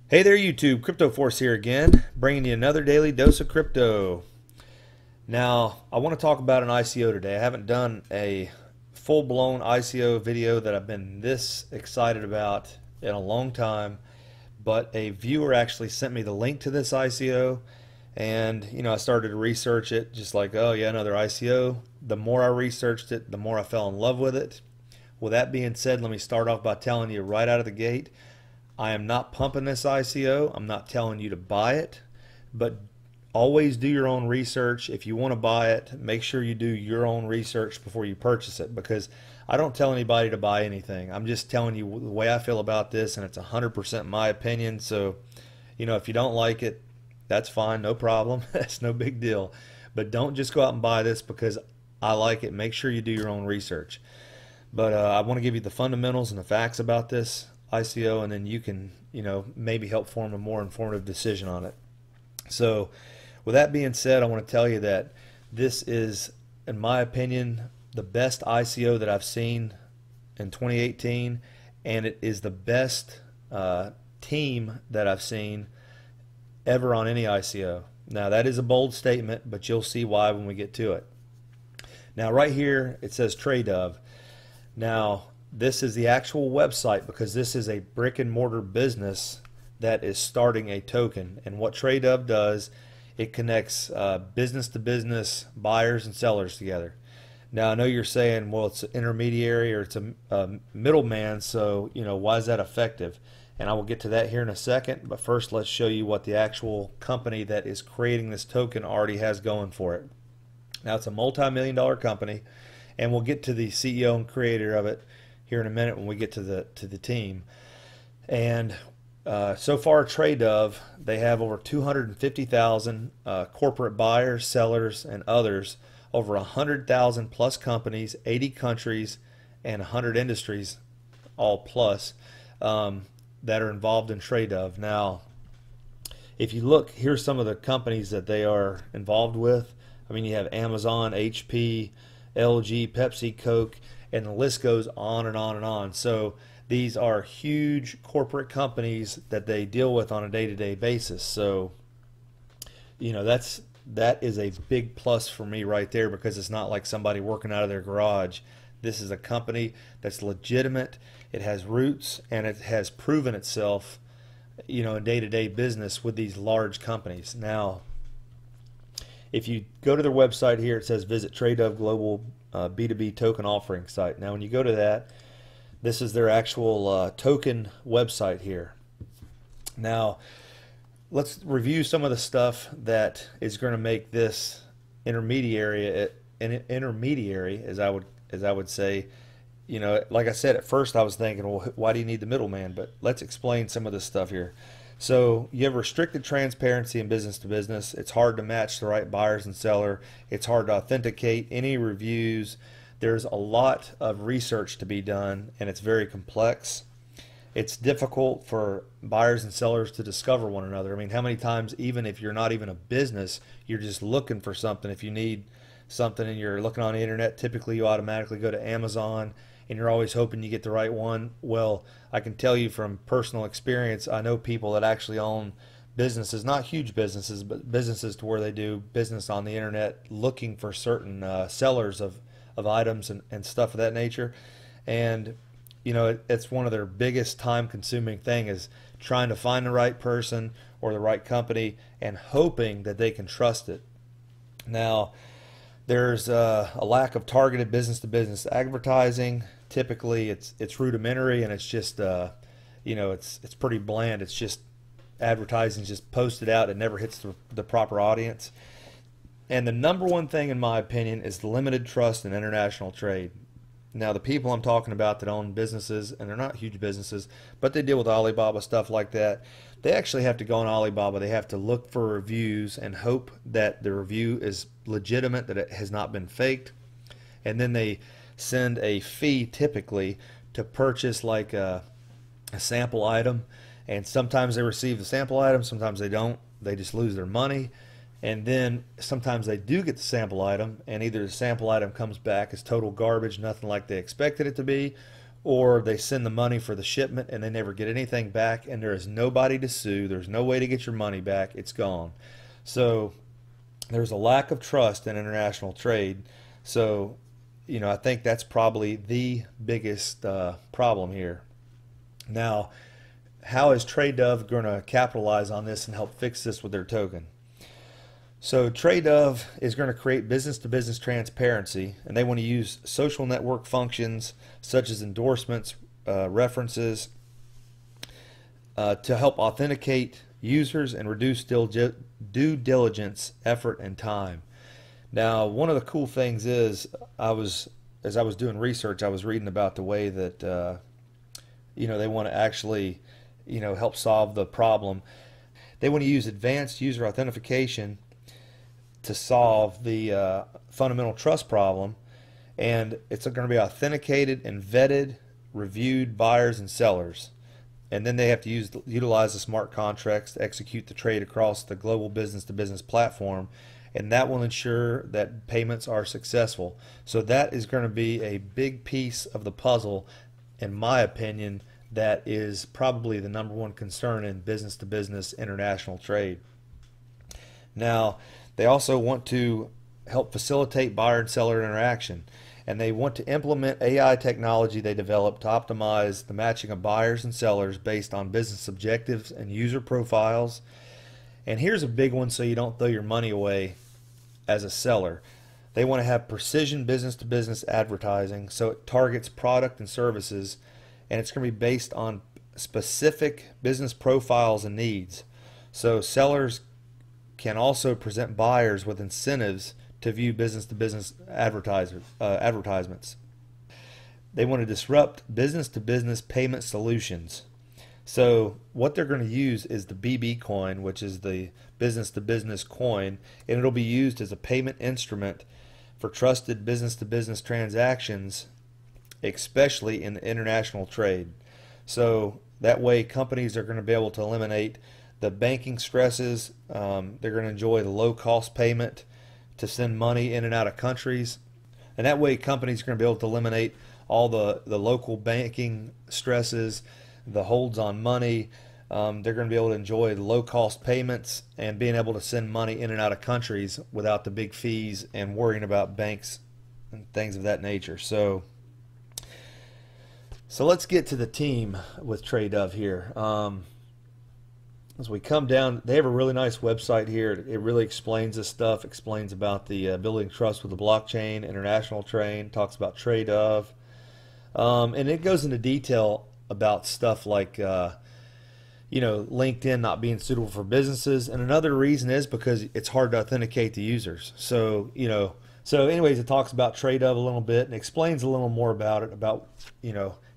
Hey there YouTube, Crypto Force here again, bringing you another daily dose of crypto. Now, I want to talk about an ICO today. I haven't done a full-blown ICO video that I've been this excited about in a long time, but a viewer actually sent me the link to this ICO, and I started to research it, just like, oh yeah, another ICO. The more I researched it, the more I fell in love with it. With that being said, let me start off by telling you right out of the gate, I am not pumping this ICO. I'm not telling you to buy it, but always do your own research. If you want to buy it, make sure you do your own research before you purchase it, because I don't tell anybody to buy anything. I'm just telling you the way I feel about this, and it's 100% my opinion. So, if you don't like it, that's fine, no problem. That's no big deal. But don't just go out and buy this because I like it. Make sure you do your own research. But I want to give you the fundamentals and the facts about this ICO, and then you can, maybe help form a more informative decision on it. So, with that being said, I want to tell you that this is, in my opinion, the best ICO that I've seen in 2018, and it is the best team that I've seen ever on any ICO. Now, that is a bold statement, but you'll see why when we get to it. Now, right here, it says TraDove. Now, this is the actual website, because this is a brick and mortar business that is starting a token. And what TradeDove does, it connects business to business buyers and sellers together. Now, I know you're saying, well, it's an intermediary or it's a middleman, so why is that effective? And I will get to that here in a second, but first let's show you what the actual company that is creating this token already has going for it. Now, it's a multi-million-dollar company, and we'll get to the CEO and creator of it here in a minute when we get to the team. And so far, TradeDove, they have over 250,000 corporate buyers, sellers, and others, over 100,000 plus companies, 80 countries, and 100 industries, all plus, that are involved in TradeDove. Now, if you look, here's some of the companies that they are involved with. I mean, you have Amazon, HP, LG, Pepsi, Coke, and the list goes on and on and on. So these are huge corporate companies that they deal with on a day-to-day basis. So that is a big plus for me right there, because it's not like somebody working out of their garage. This is a company that's legitimate. It has roots, and it has proven itself in day-to-day business with these large companies. Now, if you go to their website here, it says visit TradeDove Global B2B token offering site. Now, when you go to that, this is their actual token website here. Now, let's review some of the stuff that is going to make this intermediary, as I would say. Like I said, at first I was thinking, well, why do you need the middleman? But let's explain some of this stuff here. So you have restricted transparency in business to business. It's hard to match the right buyers and seller. It's hard to authenticate any reviews. There's a lot of research to be done, and it's very complex. It's difficult for buyers and sellers to discover one another. I mean, how many times, even if you're not even a business, you're just looking for something. If you need something and you're looking on the internet, typically you automatically go to Amazon, and you're always hoping you get the right one. Well, I can tell you from personal experience, I know people that actually own businesses, not huge businesses, but businesses to where they do business on the internet looking for certain sellers of items and stuff of that nature. And it's one of their biggest time consuming thing, is trying to find the right person or the right company and hoping that they can trust it. Now, there's a lack of targeted business to business advertising. Typically it's rudimentary, and it's just it's pretty bland. It's just advertising, just posted out. It never hits the proper audience. And the number one thing, in my opinion, is limited trust in international trade. Now, the people I'm talking about that own businesses, and they're not huge businesses, but they deal with Alibaba, stuff like that, they actually have to go on Alibaba. They have to look for reviews and hope that the review is legitimate, that it has not been faked. And then they send a fee, typically, to purchase like a sample item. And sometimes they receive the sample item, sometimes they don't. They just lose their money. And then sometimes they do get the sample item, and either the sample item comes back as total garbage, nothing like they expected it to be, or they send the money for the shipment and they never get anything back, and there is nobody to sue. There's no way to get your money back. It's gone. So there's a lack of trust in international trade. So, I think that's probably the biggest problem here. Now, how is TraDove going to capitalize on this and help fix this with their token? So TraDove is going to create business-to-business transparency, and they want to use social network functions such as endorsements, references, to help authenticate users and reduce due diligence, effort, and time. Now, one of the cool things is, as I was doing research, I was reading about the way that they want to actually help solve the problem. They want to use advanced user authentication to solve the fundamental trust problem, and it's going to be authenticated and vetted, reviewed buyers and sellers, and then they have to utilize the smart contracts to execute the trade across the global business-to-business platform, and that will ensure that payments are successful. So that is going to be a big piece of the puzzle, in my opinion, that is probably the number one concern in business-to-business international trade. Now, they also want to help facilitate buyer and seller interaction, and they want to implement AI technology they developed to optimize the matching of buyers and sellers based on business objectives and user profiles. And here's a big one so you don't throw your money away as a seller. They want to have precision business-to-business advertising, so it targets product and services, and it's going to be based on specific business profiles and needs. So sellers can also present buyers with incentives to view business-to-business advertisements. They want to disrupt business-to-business payment solutions. So what they're going to use is the BB coin, which is the business-to-business coin, and it'll be used as a payment instrument for trusted business-to-business transactions, especially in the international trade. So that way companies are going to be able to eliminate the banking stresses. They're going to enjoy the low-cost payment to send money in and out of countries, and that way companies are going to be able to eliminate all the local banking stresses, the holds on money. They're going to be able to enjoy the low-cost payments and being able to send money in and out of countries without the big fees and worrying about banks and things of that nature. So let's get to the team with TraDove here. As we come down, they have a really nice website here. It really explains this stuff, explains about the building trust with the blockchain, international trade, talks about TraDove. And it goes into detail about stuff like, LinkedIn not being suitable for businesses. And another reason is because it's hard to authenticate the users. So anyways, it talks about TraDove a little bit and explains a little more about it, about,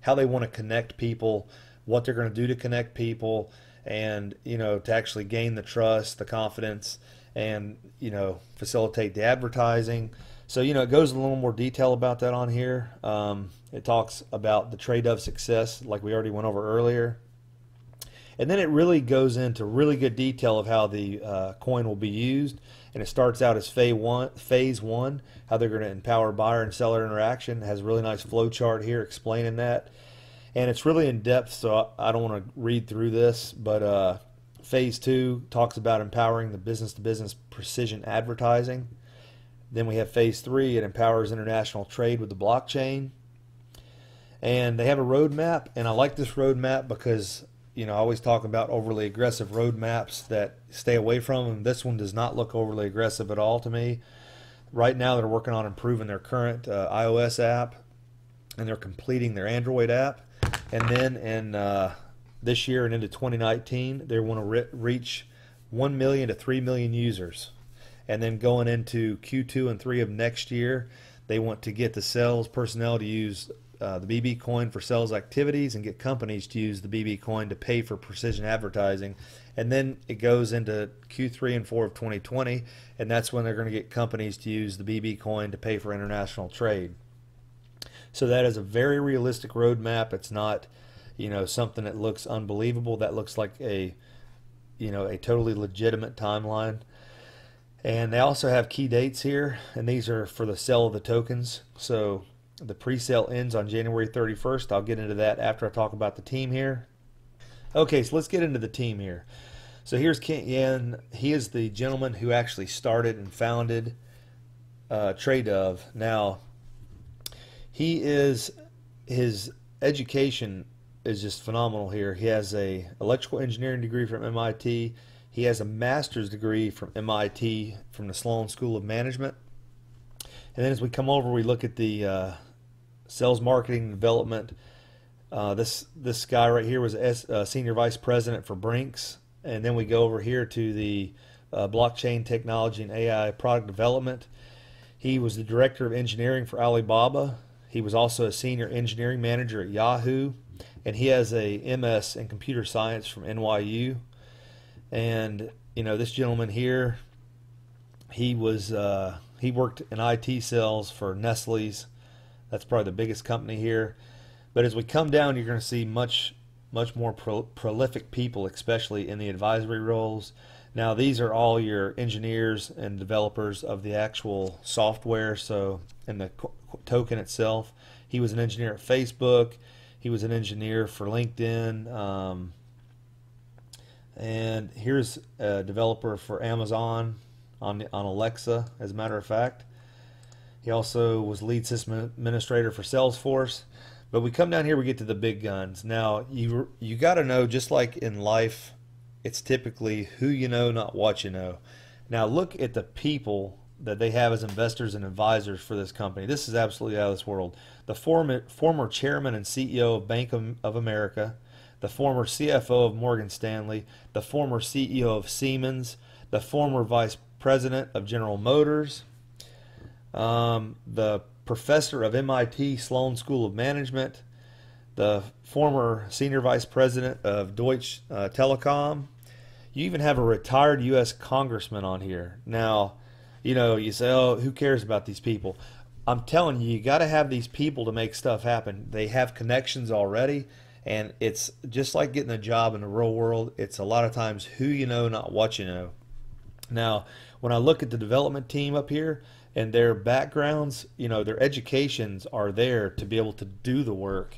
how they want to connect people, what they're going to do to connect people, and to actually gain the trust, the confidence, and facilitate the advertising. So it goes in a little more detail about that on here. It talks about the TraDove success, like we already went over earlier, and then it really goes into really good detail of how the coin will be used. And it starts out as phase one, how they're going to empower buyer and seller interaction. It has a really nice flow chart here explaining that. And it's really in depth, so I don't want to read through this, but phase two talks about empowering the business-to-business precision advertising. Then we have phase three, it empowers international trade with the blockchain. And they have a roadmap, and I like this roadmap because I always talk about overly aggressive roadmaps that stay away from them. This one does not look overly aggressive at all to me. Right now they're working on improving their current iOS app, and they're completing their Android app. And then in this year and into 2019, they want to reach 1 million to 3 million users. And then going into Q2 and 3 of next year, they want to get the sales personnel to use the BB coin for sales activities and get companies to use the BB coin to pay for precision advertising. And then it goes into Q3 and 4 of 2020, and that's when they're going to get companies to use the BB coin to pay for international trade. So that is a very realistic roadmap. It's not, something that looks unbelievable. That looks like a totally legitimate timeline. And they also have key dates here, and these are for the sale of the tokens. So The pre-sale ends on January 31st. I'll get into that after I talk about the team here. Okay, so let's get into the team here. So here's Kent Yan. He is the gentleman who actually started and founded TraDove. Now, his education is just phenomenal here. He has a electrical engineering degree from MIT. He has a master's degree from MIT from the Sloan School of Management. And then as we come over, we look at the sales, marketing, and development. This guy right here was senior vice president for Brinks. And then we go over here to the blockchain technology and AI product development. He was the director of engineering for Alibaba. He was also a senior engineering manager at Yahoo, and he has a MS in computer science from NYU. And you know, this gentleman here, he worked in IT sales for Nestle's. That's probably the biggest company here. But as we come down, you're going to see much more prolific people, especially in the advisory roles. Now, these are all your engineers and developers of the actual software. So, in the token itself, he was an engineer at Facebook. He was an engineer for LinkedIn. And here's a developer for Amazon on Alexa, as a matter of fact. He also was lead system administrator for Salesforce. But we come down here, we get to the big guns. Now, you got to know, just like in life, it's typically who you know, not what you know. Now, look at the people that they have as investors and advisors for this company. This is absolutely out of this world. The former chairman and CEO of Bank of America, the former CFO of Morgan Stanley, the former CEO of Siemens, the former vice president of General Motors, the professor of MIT Sloan School of Management, the former senior vice president of Deutsche Telekom. You even have a retired U.S. congressman on here. Now, you know, you say, oh, who cares about these people? I'm telling you, you got to have these people to make stuff happen. They have connections already, and it's just like getting a job in the real world. It's a lot of times who you know, not what you know. Now, when I look at the development team up here and their backgrounds, you know, their educations are there to be able to do the work.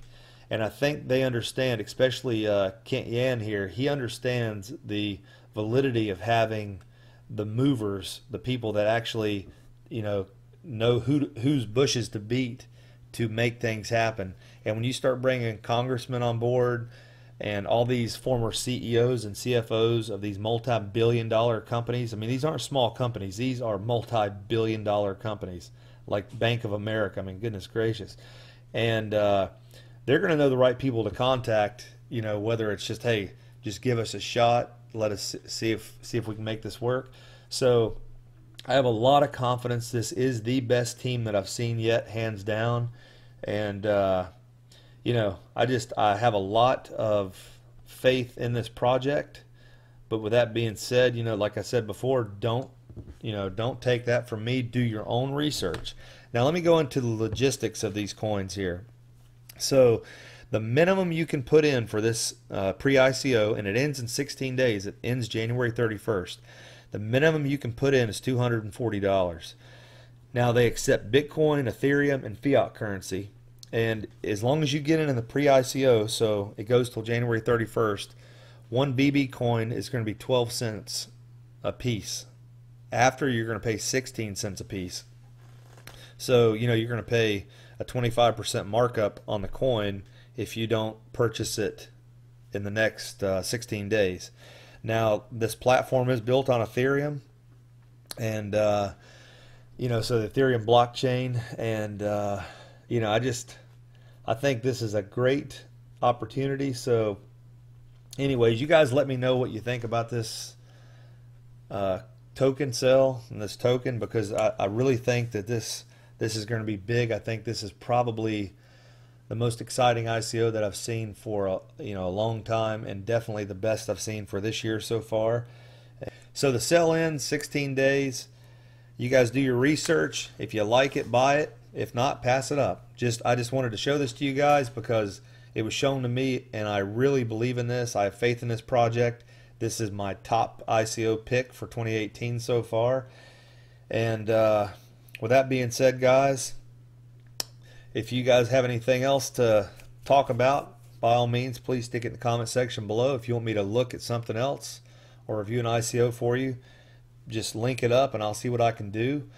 And I think they understand, especially Kent Yan here, he understands the validity of having the movers, the people that actually, you know whose bushes to beat to make things happen. And when you start bringing congressmen on board and all these former CEOs and CFOs of these multi-billion-dollar companies, I mean, these aren't small companies. These are multi-billion-dollar companies like Bank of America. I mean, goodness gracious. And they're going to know the right people to contact, you know, whether it's just, hey, just give us a shot, let us see if we can make this work. So I have a lot of confidence. This is the best team that I've seen yet, hands down. And you know, I have a lot of faith in this project. But with that being said, you know, like I said before, don't take that from me. Do your own research. Now let me go into the logistics of these coins here. So the minimum you can put in for this pre-ICO, and it ends in 16 days. It ends January 31st. The minimum you can put in is $240. Now they accept Bitcoin, Ethereum, and fiat currency. And as long as you get in the pre-ICO, so it goes till January 31st, one BB coin is going to be 12 cents a piece. After, you're going to pay 16 cents a piece. So, you know, you're going to pay a 25% markup on the coin if you don't purchase it in the next 16 days. Now, this platform is built on Ethereum, and you know, so the Ethereum blockchain, and you know, I think this is a great opportunity. So, anyways, you guys let me know what you think about this token sale and this token, because I really think that this is going to be big. I think this is probably the most exciting ICO that I've seen for a long time, and definitely the best I've seen for this year so far. So the sell ends 16 days. You guys do your research. If you like it, buy it. If not, pass it up. I just wanted to show this to you guys because it was shown to me, and I really believe in this. I have faith in this project. This is my top ICO pick for 2018 so far. And with that being said, guys, If you guys have anything else to talk about, by all means, please stick it in the comment section below. If you want me to look at something else or review an ICO for you, just link it up and I'll see what I can do.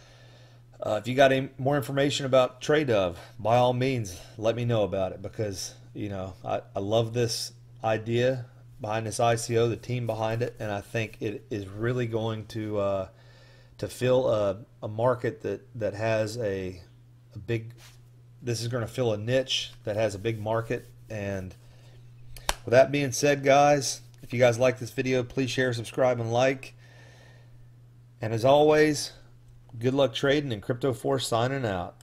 If you got any more information about TraDove, by all means, let me know about it, because I love this idea behind this ICO, the team behind it, and I think it is really going to fill a market that has a big. This is going to fill a niche that has a big market. And with that being said, guys, if you guys like this video, please share, subscribe, and like. And as always, good luck trading, and Crypto Force signing out.